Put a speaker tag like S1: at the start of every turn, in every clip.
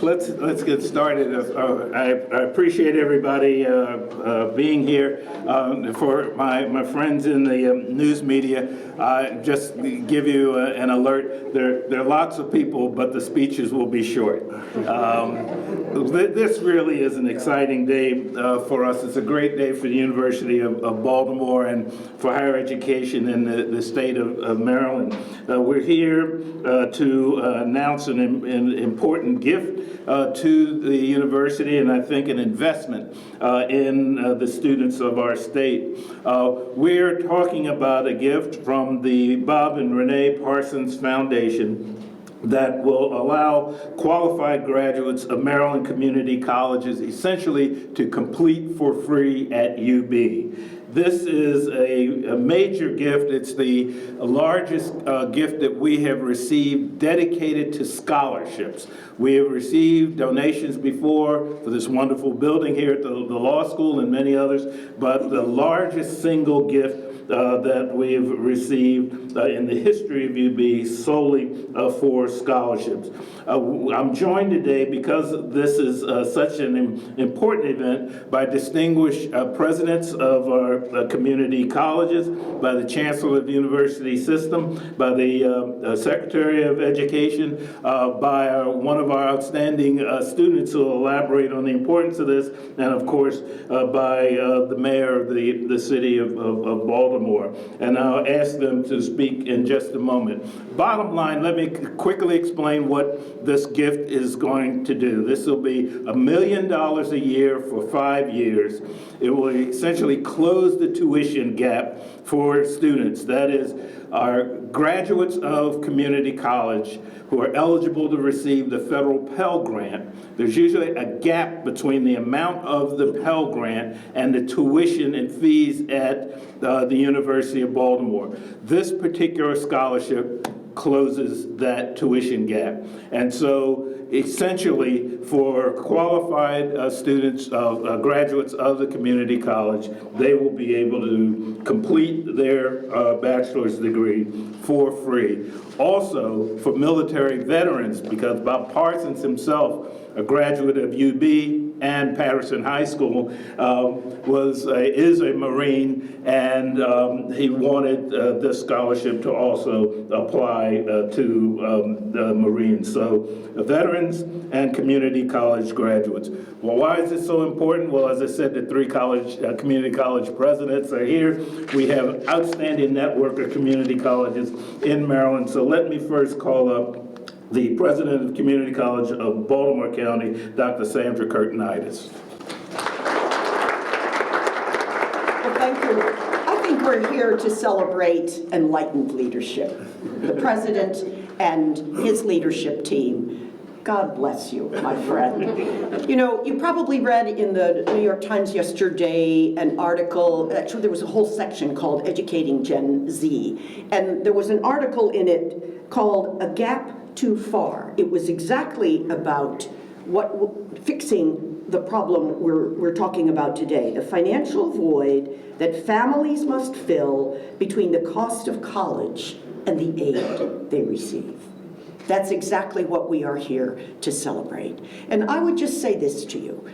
S1: let's get started. I appreciate everybody being here. For my friends in the news media, just give you an alert. There are lots of people, but the speeches will be short. This really is an exciting day for us. It's a great day for the University of Baltimore and for higher education in the state of Maryland. We're here to announce an important gift to the university, and I think an investment in the students of our state. We're talking about a gift from the Bob and Renee Parsons Foundation that will allow qualified graduates of Maryland community colleges essentially to complete for free at UB. This is a major gift. It's the largest gift that we have received dedicated to scholarships. We have received donations before for this wonderful building here at the law school and many others, but the largest single gift that we have received in the history of UB solely for scholarships. I'm joined today because this is such an important event by distinguished presidents of our community colleges, by the Chancellor of the University System, by the Secretary of Education, by one of our outstanding students who will elaborate on the importance of this, and of course by the mayor of the city of Baltimore. And I'll ask them to speak in just a moment. Bottom line, let me quickly explain what this gift is going to do. This will be $1 million a year for 5 years. It will essentially close the tuition gap for students. That is, our graduates of community college who are eligible to receive the federal Pell Grant. There's usually a gap between the amount of the Pell Grant and the tuition and fees at the University of Baltimore. This particular scholarship closes that tuition gap. And so essentially for qualified students, graduates of the community college, they will be able to complete their bachelor's degree for free. Also for military veterans, because Bob Parsons himself, a graduate of UB and Patterson High School, is a Marine, and he wanted this scholarship to also apply to the Marines. So veterans and community college graduates. Well, why is this so important? Well, as I said, the 3 community college presidents are here. We have an outstanding network of community colleges in Maryland. So let me first call up the president of Community College of Baltimore County, Dr. Sandra Curtinitis.
S2: Well, thank you. I think we're here to celebrate enlightened leadership. The president and his leadership team. God bless you, my friend. You know, you probably read in the New York Times yesterday an article, actually there was a whole section called Educating Gen Z, and there was an article in it called A Gap Too Far. It was exactly about fixing the problem we're talking about today, the financial void that families must fill between the cost of college and the aid they receive. That's exactly what we are here to celebrate. And I would just say this to you.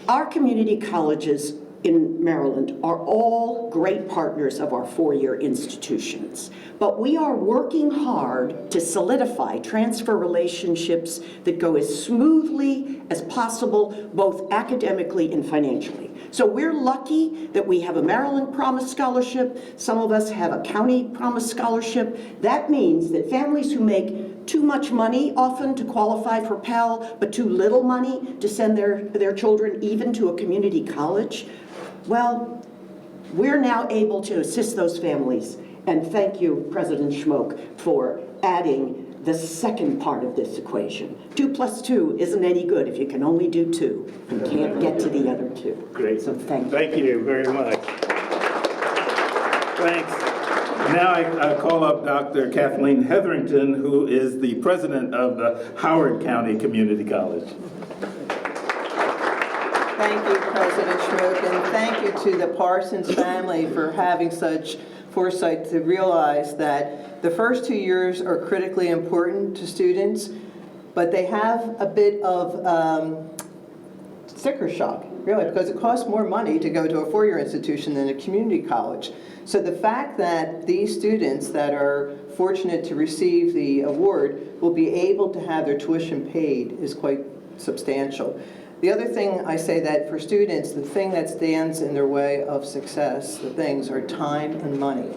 S2: Our community colleges in Maryland are all great partners of our 4-year institutions. But we are working hard to solidify transfer relationships that go as smoothly as possible, both academically and financially. So we're lucky that we have a Maryland Promise Scholarship. Some of us have a County Promise Scholarship. That means that families who make too much money often to qualify for Pell, but too little money to send their children even to a community college, well, we're now able to assist those families. And thank you, President Schmoke, for adding the second part of this equation. 2 + 2 isn't any good if you can only do 2. You can't get to the other 2.
S1: Great.
S2: So thank you.
S1: Thank you very much. Thanks. Now I call up Dr. Kathleen Hetherington, who is the president of the Howard County Community College.
S3: Thank you, President Schmoke, and thank you to the Parsons family for having such foresight to realize that the first 2 years are critically important to students. but they have a bit of sticker shock, really, because it costs more money to go to a four-year institution than a community college. So the fact that these students that are fortunate to receive the award will be able to have their tuition paid is quite substantial. The other thing I say that for students, the thing that stands in their way of success, the things are time and money.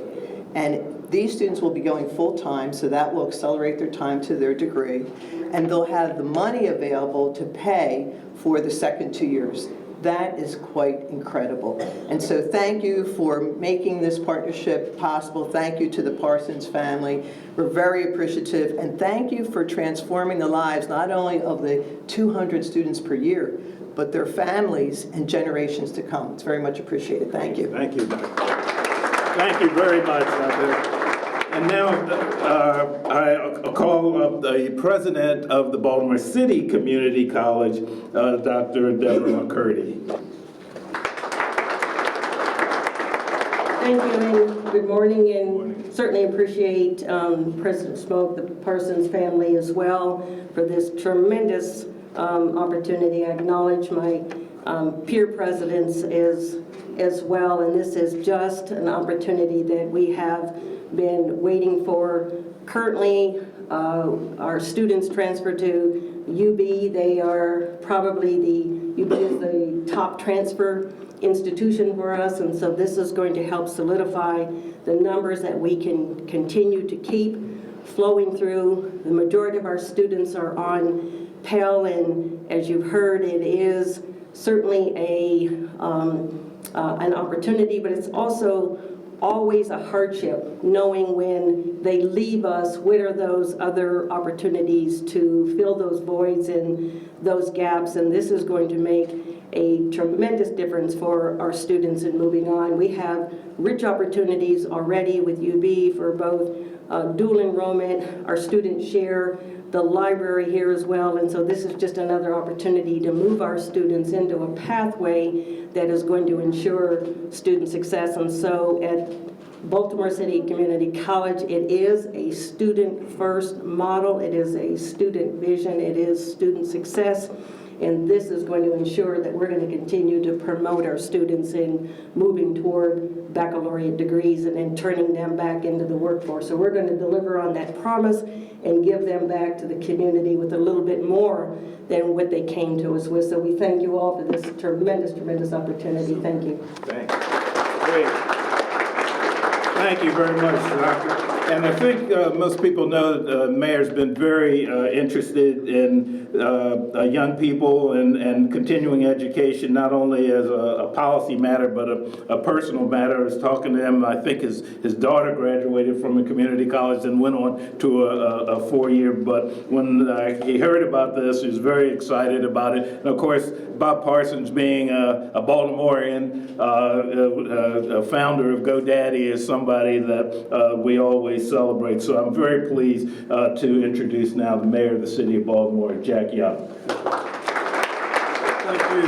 S3: And these students will be going full-time, so that will accelerate their time to their degree, and they'll have the money available to pay for the second 2 years. That is quite incredible. And so thank you for making this partnership possible. Thank you to the Parsons family. We're very appreciative. And thank you for transforming the lives not only of the 200 students per year, but their families and generations to come. It's very much appreciated. Thank you.
S1: Thank you, Dr. Thank you very much, Dr. And now I call up the president of the Baltimore City Community College, Dr. Deborah McCurdy.
S4: Thank you, and good morning, and certainly appreciate President Smoke, the Parsons family as well, for this tremendous opportunity. I acknowledge my peer presidents as well, and this is just an opportunity that we have been waiting for. Currently, our students transfer to UB. They are probably UB is the top transfer institution for us, and so this is going to help solidify the numbers that we can continue to keep flowing through. The majority of our students are on Pell, and as you've heard, it is certainly an opportunity, but it's also always a hardship knowing when they leave us, what are those other opportunities to fill those voids and those gaps, and this is going to make a tremendous difference for our students in moving on. We have rich opportunities already with UB for both dual enrollment, our students share the library here as well, and so this is just another opportunity to move our students into a pathway that is going to ensure student success. And so at Baltimore City Community College, it is a student-first model, it is a student vision, it is student success, and this is going to ensure that we're going to continue to promote our students in moving toward baccalaureate degrees and then turning them back into the workforce. So we're going to deliver on that promise and give them back to the community with a little bit more than what they came to us with. So we thank you all for this tremendous, tremendous opportunity. Thank you.
S1: Thanks. Great. Thank you very much, Doctor. And I think most people know the mayor's been very interested in young people and continuing education, not only as a policy matter, but a personal matter. I was talking to him, I think his daughter graduated from a community college and went on to a four-year, but when he heard about this, he was very excited about it. And of course, Bob Parsons being a Baltimorean, a founder of GoDaddy, is somebody that we always celebrate. So I'm very pleased to introduce now the mayor of the city of Baltimore, Jack Young.
S5: Thank you.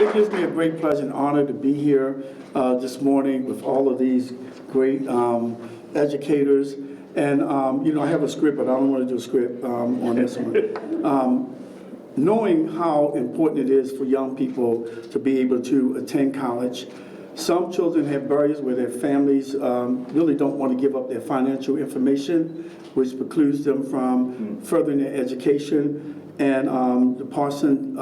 S5: It gives me a great pleasure and honor to be here this morning with all of these great educators. And, I have a script, but I don't want to do a script on this one. Knowing how important it is for young people to be able to attend college. Some children have barriers where their families really don't want to give up their financial information, which precludes them from furthering their education. And the Parsons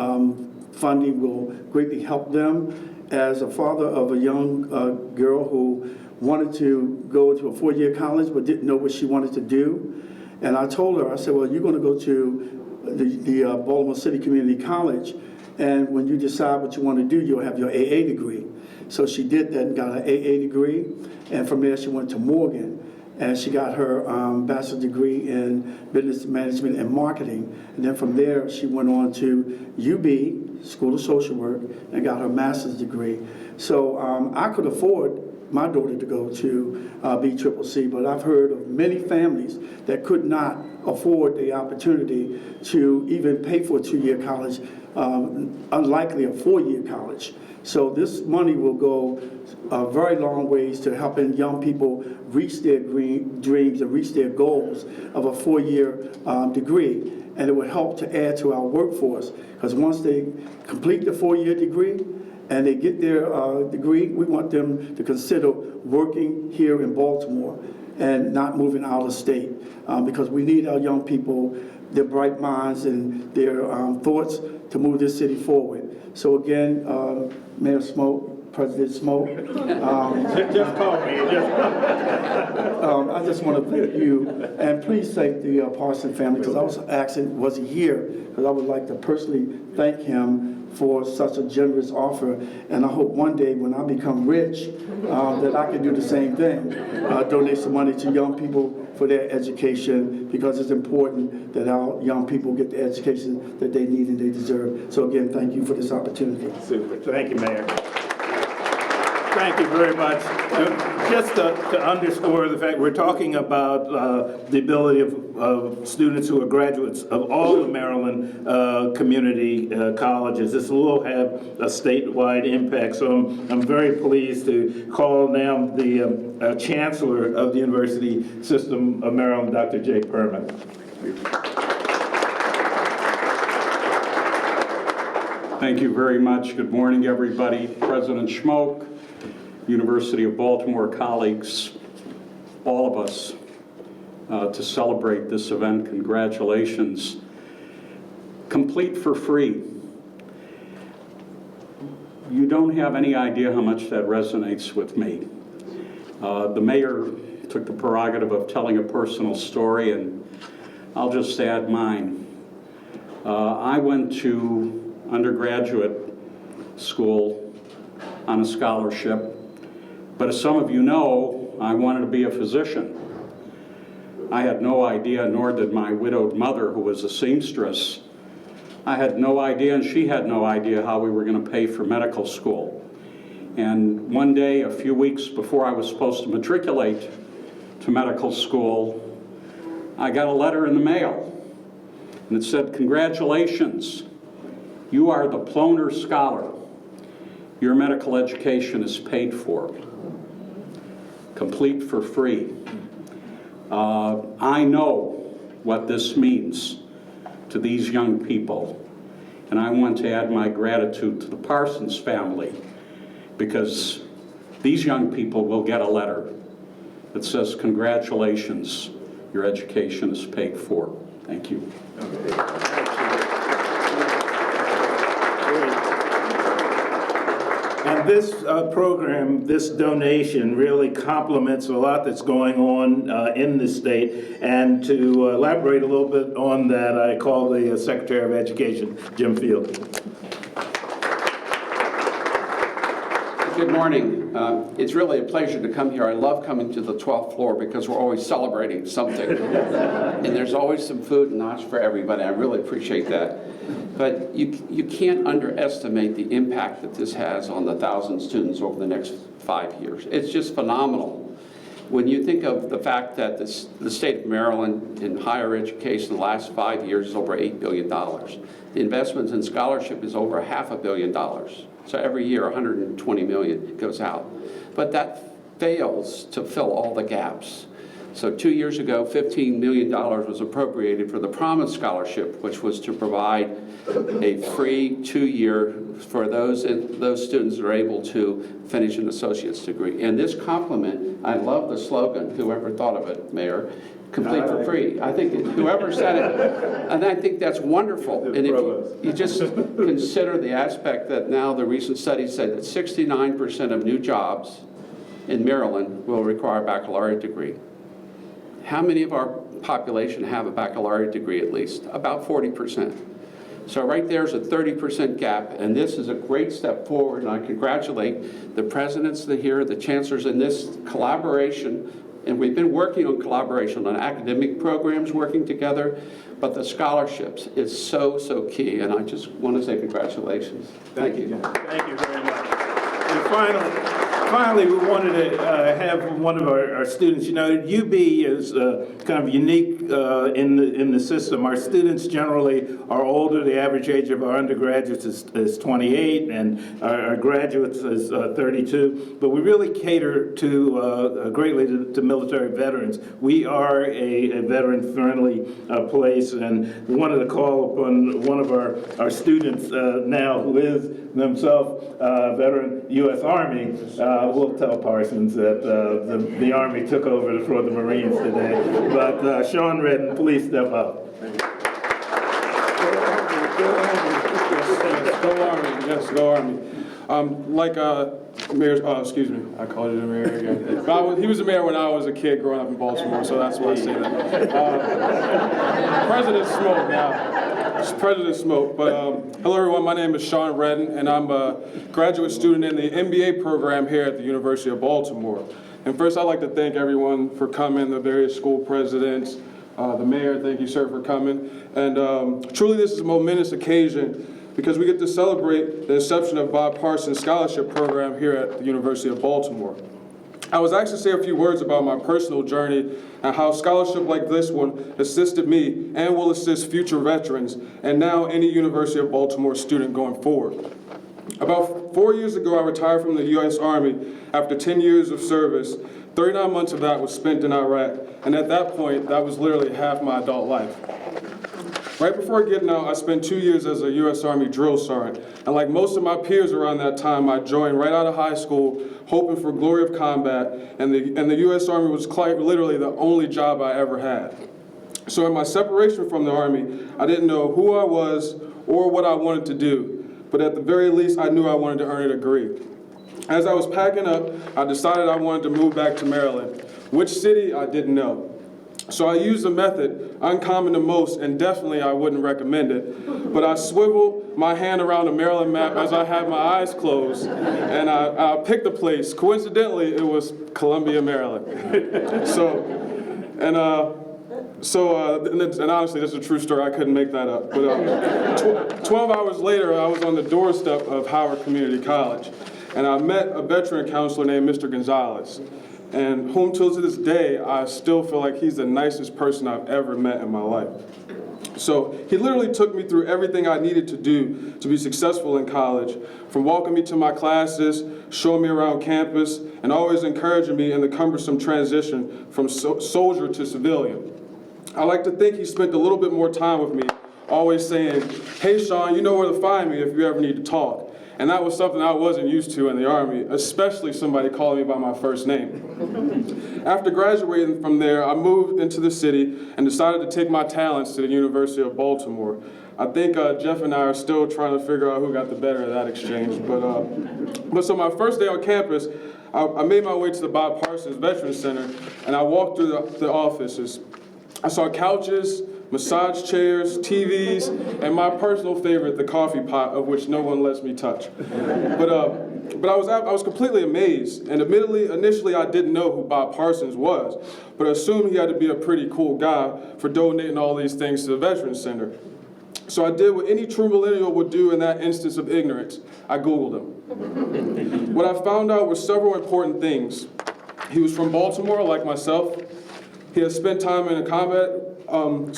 S5: funding will greatly help them. As a father of a young girl who wanted to go to a four-year college but didn't know what she wanted to do, and I told her, I said, well, you're going to go to the Baltimore City Community College, and when you decide what you want to do, you'll have your AA degree. So she did that and got an AA degree, and from there she went to Morgan, and she got her bachelor's degree in business management and marketing. And then from there she went on to UB, School of Social Work, and got her master's degree. So I could afford my daughter to go to BCCC, but I've heard of many families that could not afford the opportunity to even pay for a two-year college, unlikely a four-year college. So this money will go a very long ways to helping young people reach their dreams and reach their goals of a 4-year degree. And it would help to add to our workforce, because once they complete the 4-year degree and they get their degree, we want them to consider working here in Baltimore and not moving out of state, because we need our young people, their bright minds and their thoughts to move this city forward. So again, Mayor Smoke, President Smoke,
S1: Just call me.
S5: I just want to thank you, and please thank the Parsons family, because I was asking, was he here? Because I would like to personally thank him for such a generous offer, and I hope one day when I become rich, that I can do the same thing, donate some money to young people for their education, because it's important that our young people get the education that they need and they deserve. So again, thank you for this opportunity.
S1: Super. Thank you, Mayor. Thank you very much. Just to underscore the fact, we're talking about the ability of students who are graduates of all the Maryland community colleges. This will have a statewide impact, so I'm very pleased to call now the Chancellor of the University System of Maryland, Dr. Jay Perman.
S6: Thank you very much. Good morning, everybody. President Schmoke, University of Baltimore colleagues, all of us, to celebrate this event. Congratulations. Complete for free. You don't have any idea how much that resonates with me. The mayor took the prerogative of telling a personal story, and I'll just add mine. I went to undergraduate school on a scholarship. But as some of you know, I wanted to be a physician. I had no idea, nor did my widowed mother, who was a seamstress. I had no idea, and she had no idea how we were going to pay for medical school. And one day, a few weeks before I was supposed to matriculate to medical school, I got a letter in the mail. And it said, "Congratulations, you are the Ploner Scholar. Your medical education is paid for." Complete for free. I know what this means to these young people, and I want to add my gratitude to the Parsons family, because these young people will get a letter that says, "Congratulations, your education is paid for." Thank you.
S1: And this program, this donation really complements a lot that's going on in the state. And to elaborate a little bit on that, I call the Secretary of Education, Jim Field.
S7: Good morning. It's really a pleasure to come here. I love coming to the 12th floor because we're always celebrating something. And there's always some food and knots for everybody. I really appreciate that. But you can't underestimate the impact that this has on the 1,000 students over the next 5 years. It's just phenomenal. When you think of the fact that the state of Maryland in higher education in the last 5 years is over $8 billion. The investments in scholarship is over $500 million. So every year, $120 million goes out. But that fails to fill all the gaps. So 2 years ago, $15 million was appropriated for the Promise Scholarship, which was to provide a free 2-year for those students that are able to finish an associate's degree. And this complement, I love the slogan, whoever thought of it, Mayor, complete for free. I think whoever said it, and I think that's wonderful. And if you just consider the aspect that now the recent studies said that 69% of new jobs in Maryland will require a baccalaureate degree. How many of our population have a baccalaureate degree at least? About 40%. So right there's a 30% gap, and this is a great step forward, and I congratulate the presidents that are here, the chancellors in this collaboration, and we've been working on collaboration on academic programs working together, but the scholarships is so key, and I just want to say congratulations. Thank you.
S1: Thank you very much. And finally, finally, we wanted to have one of our students. You know, UB is kind of unique in the system. Our students generally are older. The average age of our undergraduates is 28, and our graduates is 32. But we really cater to greatly to military veterans. We are a veteran-friendly place, and we wanted to call upon one of our students now, who is himself a veteran U.S. Army. We'll tell Parsons that the Army took over for the Marines today. But Sean Redden, please step up.
S8: Yes, go Army. Yes, go Army. Like Mayor, excuse me, I called you the mayor again. But he was the mayor when I was a kid growing up in Baltimore, so that's why I say that. President Smoke now. It's President Smoke. But hello everyone, my name is Sean Redden, and I'm a graduate student in the MBA program here at the University of Baltimore. And first I'd like to thank everyone for coming, the various school presidents, the mayor, thank you sir for coming. And truly this is a momentous occasion because we get to celebrate the inception of Bob Parsons Scholarship Program here at the University of Baltimore. I was asked to say a few words about my personal journey and how a scholarship like this one assisted me and will assist future veterans and now any University of Baltimore student going forward. About 4 years ago, I retired from the U.S. Army after 10 years of service. 39 months of that was spent in Iraq, and at that point, that was literally half my adult life. Right before getting out, I spent 2 years as a U.S. Army drill sergeant. And like most of my peers around that time, I joined right out of high school, hoping for glory of combat, and the U.S. Army was quite literally the only job I ever had. So in my separation from the Army, I didn't know who I was or what I wanted to do. But at the very least, I knew I wanted to earn a degree. As I was packing up, I decided I wanted to move back to Maryland. Which city, I didn't know. So I used a method uncommon to most, and definitely I wouldn't recommend it. But I swiveled my hand around the Maryland map as I had my eyes closed, and I picked a place. Coincidentally, it was Columbia, Maryland. And honestly, this is a true story. I couldn't make that up. But 12 hours later, I was on the doorstep of Howard Community College, and I met a veteran counselor named Mr. Gonzalez, and whom till to this day, I still feel like he's the nicest person I've ever met in my life. So he literally took me through everything I needed to do to be successful in college, from walking me to my classes, showing me around campus, and always encouraging me in the cumbersome transition from soldier to civilian. I like to think he spent a little bit more time with me, always saying, "Hey Sean, you know where to find me if you ever need to talk." And that was something I wasn't used to in the Army, especially somebody calling me by my first name. After graduating from there, I moved into the city and decided to take my talents to the University of Baltimore. I think Jeff and I are still trying to figure out who got the better of that exchange. But so my first day on campus, I made my way to the Bob Parsons Veterans Center, and I walked through the offices. I saw couches, massage chairs, TVs, and my personal favorite, the coffee pot, of which no one lets me touch. But I was completely amazed, and admittedly, initially I didn't know who Bob Parsons was, but I assumed he had to be a pretty cool guy for donating all these things to the Veterans Center. So I did what any true millennial would do in that instance of ignorance. I Googled him. What I found out were several important things. He was from Baltimore, like myself. He had spent time in combat.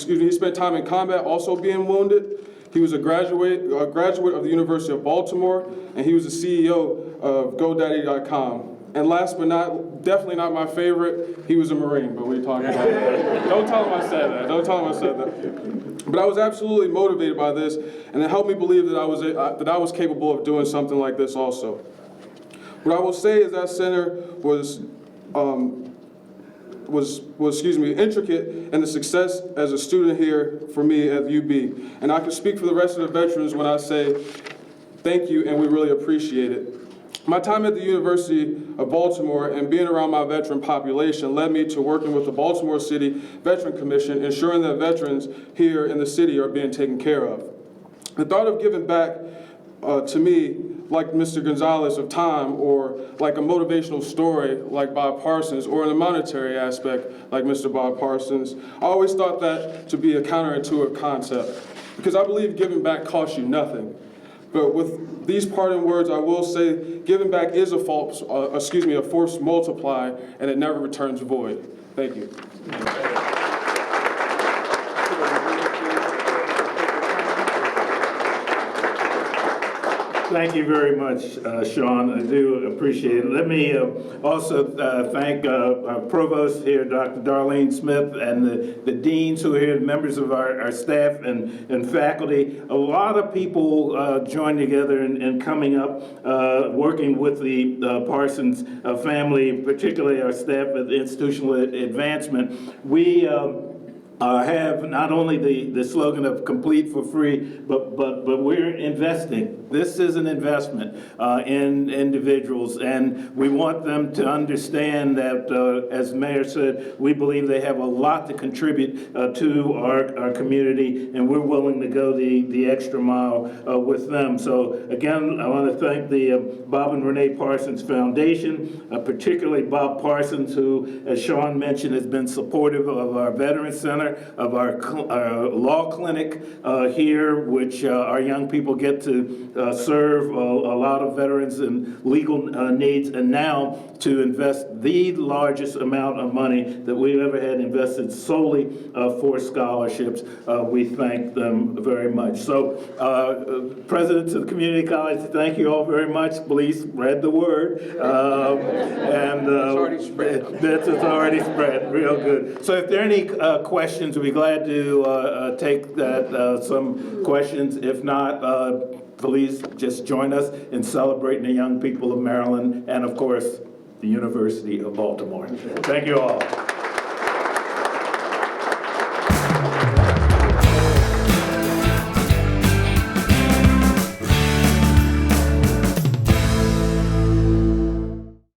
S8: He spent time in combat, also being wounded. He was a graduate of the University of Baltimore, and he was the CEO of GoDaddy.com. And last but definitely not my favorite, he was a Marine, but we're talking about that. Don't tell him I said that. Don't tell him I said that. But I was absolutely motivated by this, and it helped me believe that I was capable of doing something like this also. What I will say is that center was intricate in the success as a student here for me at UB. And I can speak for the rest of the veterans when I say thank you and we really appreciate it. My time at the University of Baltimore and being around my veteran population led me to working with the Baltimore City Veteran Commission, ensuring that veterans here in the city are being taken care of. The thought of giving back to me, like Mr. Gonzalez, of time, or like a motivational story like Bob Parsons, or in a monetary aspect like Mr. Bob Parsons, I always thought that to be a counterintuitive concept, because I believe giving back costs you nothing. But with these parting words, I will say, giving back is a force multiplier, and it never returns void. Thank you.
S1: Thank you very much, Sean. I do appreciate it. Let me also thank our provost here, Dr. Darlene Smith, and the deans who are here, members of our staff and faculty. A lot of people joined together in coming up, working with the Parsons family, particularly our staff at the Institutional Advancement. We have not only the slogan of complete for free, but we're investing. This is an investment in individuals, and we want them to understand that, as the mayor said, we believe they have a lot to contribute to our community, and we're willing to go the extra mile with them. So again, I want to thank the Bob and Renee Parsons Foundation, particularly Bob Parsons, who, as Sean mentioned, has been supportive of our Veterans Center, of our law clinic here, which our young people get to serve a lot of veterans and legal needs, and now to invest the largest amount of money that we've ever had invested solely for scholarships. We thank them very much. So, presidents of the community college, thank you all very much. Please spread the word.
S7: It's already spread.
S1: It's already spread, real good. So if there are any questions, we'd be glad to take some questions. If not, please just join us in celebrating the young people of Maryland and, of course, the University of Baltimore. Thank you all.